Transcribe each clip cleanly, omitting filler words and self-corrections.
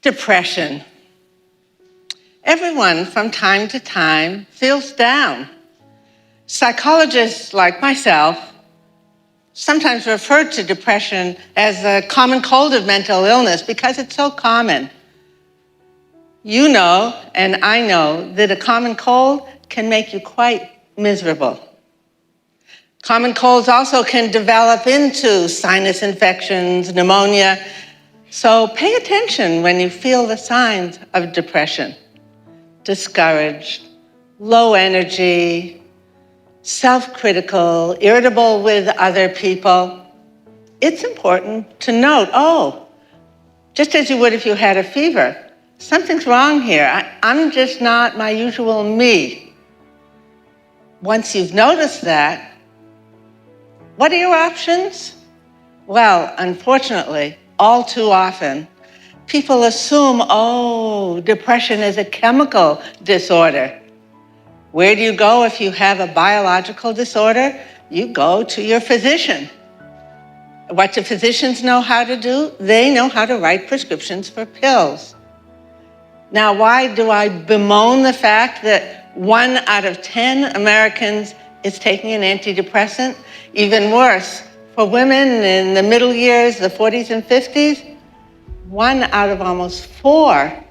Depression. Everyone from time to time feels down. Psychologists like myself sometimes refer to depression as a common cold of mental illness because it's so common. You know, and I know, that a common cold can make you quite miserable. Common colds also can develop into sinus infections, pneumonia. So pay attention when you feel the signs of depression. Discouraged, low energy, self-critical, irritable with other people. It's important to note, just as you would if you had a fever, something's wrong here. I'm just not my usual me. Once you've noticed that, what are your options? Well, unfortunately, all too often, people assume, depression is a chemical disorder. Where do you go if you have a biological disorder? You go to your physician. What do physicians know how to do? They know how to write prescriptions for pills. Now, why do I bemoan the fact that 1 out of 10 Americans is taking an antidepressant? Even worse, for women in the middle years, the 40s and 50s, 1 out of almost 4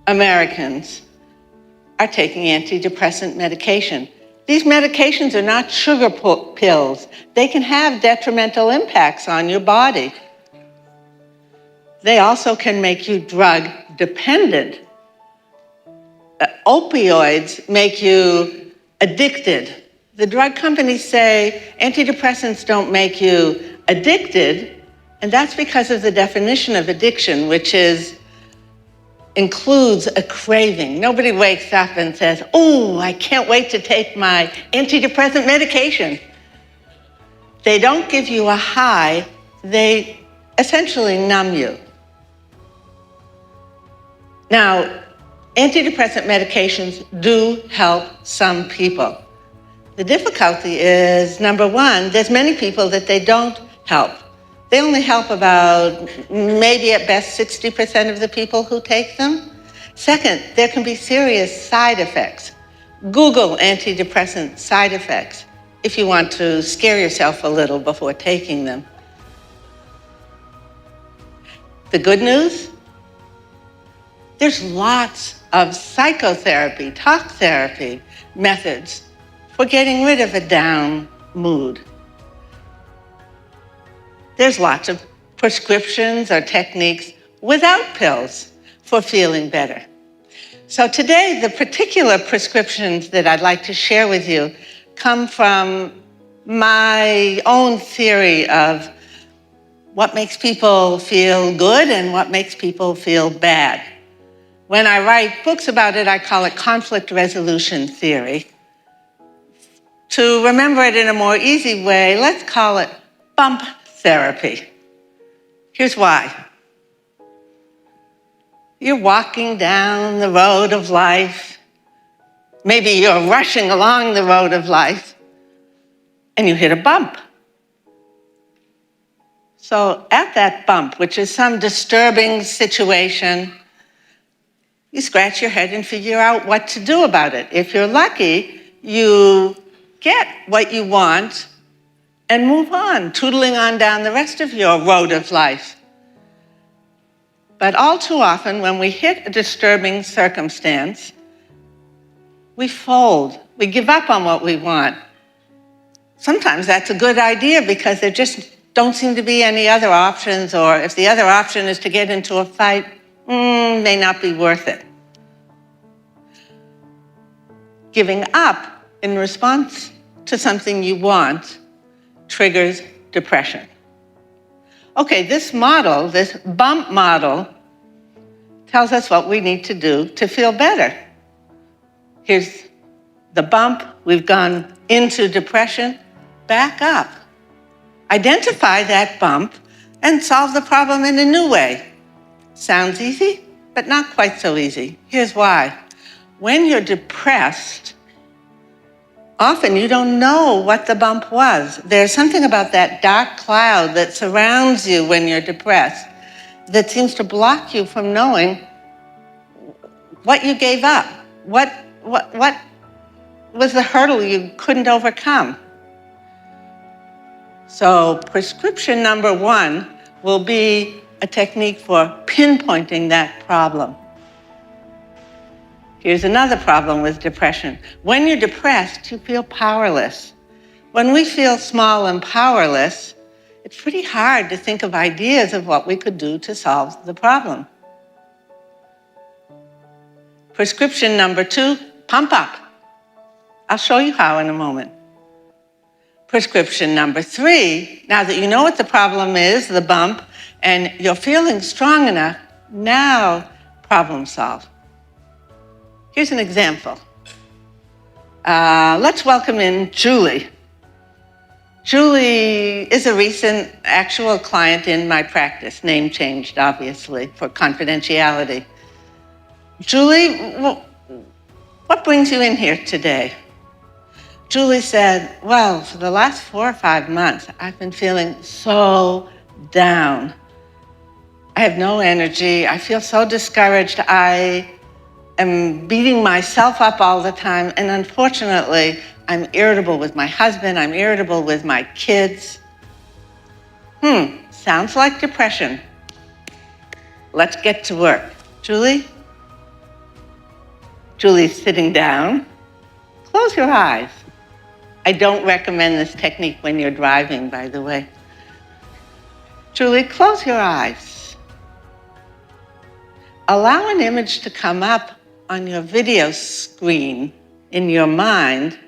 Americans are taking antidepressant medication. These medications are not sugar pills. They can have detrimental impacts on your body. They also can make you drug dependent. Opioids make you addicted. The drug companies say antidepressants don't make you addicted, and that's because of the definition of addiction, which includes a craving. Nobody wakes up and says, I can't wait to take my antidepressant medication. They don't give you a high, they essentially numb you. Now, antidepressant medications do help some people. The difficulty is, number one, there's many people that they don't help. They only help about maybe at best 60% of the people who take them. Second, there can be serious side effects. Google antidepressant side effects if you want to scare yourself a little before taking them. The good news? There's lots of psychotherapy, talk therapy methods for getting rid of a down mood. There's lots of prescriptions or techniques without pills for feeling better. So today, the particular prescriptions that I'd like to share with you come from my own theory of what makes people feel good and what makes people feel bad. When I write books about it, I call it conflict resolution theory. To remember it in a more easy way, let's call it bump therapy. Here's why. You're walking down the road of life. Maybe you're rushing along the road of life, and you hit a bump. So at that bump, which is some disturbing situation, you scratch your head and figure out what to do about it. If you're lucky, you get what you want and move on, tootling on down the rest of your road of life. But all too often, when we hit a disturbing circumstance, we fold. We give up on what we want. Sometimes that's a good idea because there just don't seem to be any other options, or if the other option is to get into a fight, may not be worth it. Giving up in response to something you want triggers depression. Okay, this model, this bump model, tells us what we need to do to feel better. Here's the bump. We've gone into depression. Back up. Identify that bump and solve the problem in a new way. Sounds easy, but not quite so easy. Here's why. When you're depressed, often you don't know what the bump was. There's something about that dark cloud that surrounds you when you're depressed. that seems to block you from knowing what you gave up? What was the hurdle you couldn't overcome? So prescription number 1 will be a technique for pinpointing that problem. Here's another problem with depression. When you're depressed, you feel powerless. When we feel small and powerless, it's pretty hard to think of ideas of what we could do to solve the problem. Prescription number 2, pump up. I'll show you how in a moment. Prescription number 3, now that you know what the problem is, the bump, and you're feeling strong enough, now problem solve. Here's an example. Let's welcome in Julie. Julie is a recent actual client in my practice, name changed, obviously, for confidentiality. Julie, what brings you in here today? Julie said, well, for the last 4 or 5 months, I've been feeling so down. I have no energy. I feel so discouraged. I am beating myself up all the time. And unfortunately, I'm irritable with my husband. I'm irritable with my kids. Sounds like depression. Let's get to work. Julie? Julie's sitting down. Close your eyes. I don't recommend this technique when you're driving, by the way. Julie, close your eyes. Allow an image to come up on your video screen in your mind,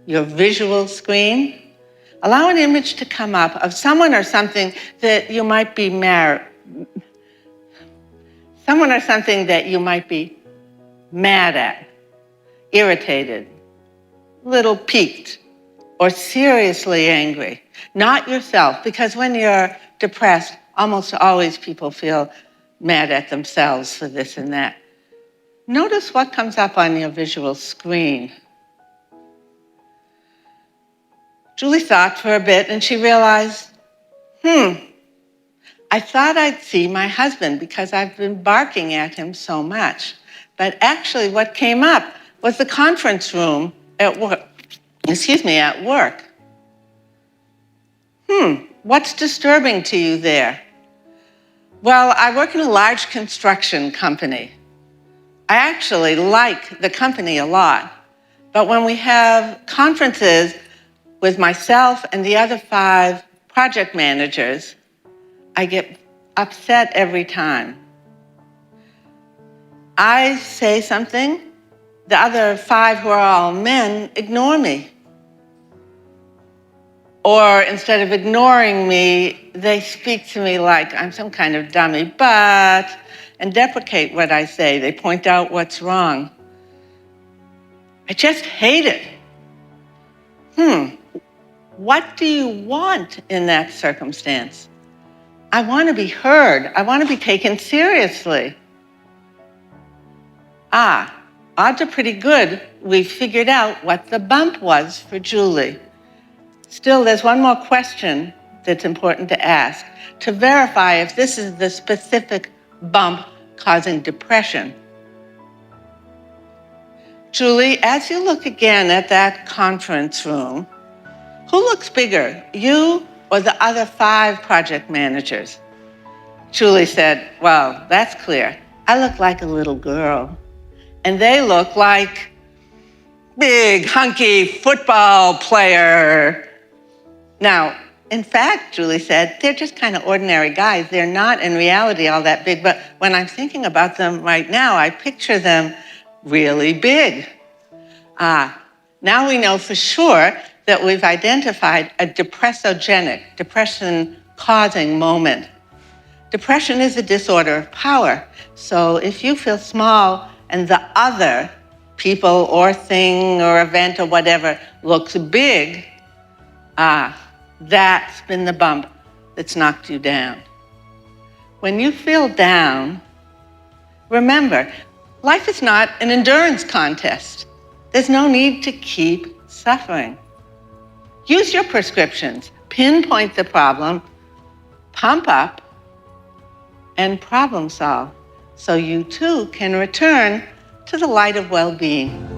your visual screen. Allow an image to come up of someone or something that you might be mad at, irritated, little piqued, or seriously angry. Not yourself, because when you're depressed, almost always people feel mad at themselves for this and that. Notice what comes up on your visual screen. Julie thought for a bit and she realized, I thought I'd see my husband because I've been barking at him so much. But actually what came up was the conference room at work. What's disturbing to you there? Well, I work in a large construction company. I actually like the company a lot, but when we have conferences with myself and the other 5 project managers, I get upset every time. I say something, the other 5 who are all men ignore me. Or instead of ignoring me, they speak to me like I'm some kind of dummy, and deprecate what I say. They point out what's wrong. I just hate it. What do you want in that circumstance? I want to be heard. I want to be taken seriously. Odds are pretty good. We figured out what the bump was for Julie. Still, there's one more question that's important to ask to verify if this is the specific bump causing depression. Julie, as you look again at that conference room, who looks bigger, you or the other 5 project managers? Julie said, well, that's clear. I look like a little girl, and they look like big, hunky football player. Now, in fact, Julie said, they're just kind of ordinary guys. They're not in reality all that big, but when I'm thinking about them right now, I picture them really big. Now we know for sure that we've identified a depressogenic, depression-causing moment. Depression is a disorder of power. So if you feel small and the other people or thing or event or whatever looks big, that's been the bump that's knocked you down. When you feel down, remember, life is not an endurance contest. There's no need to keep suffering. Use your prescriptions, pinpoint the problem, pump up, and problem solve so you too can return to the light of well-being.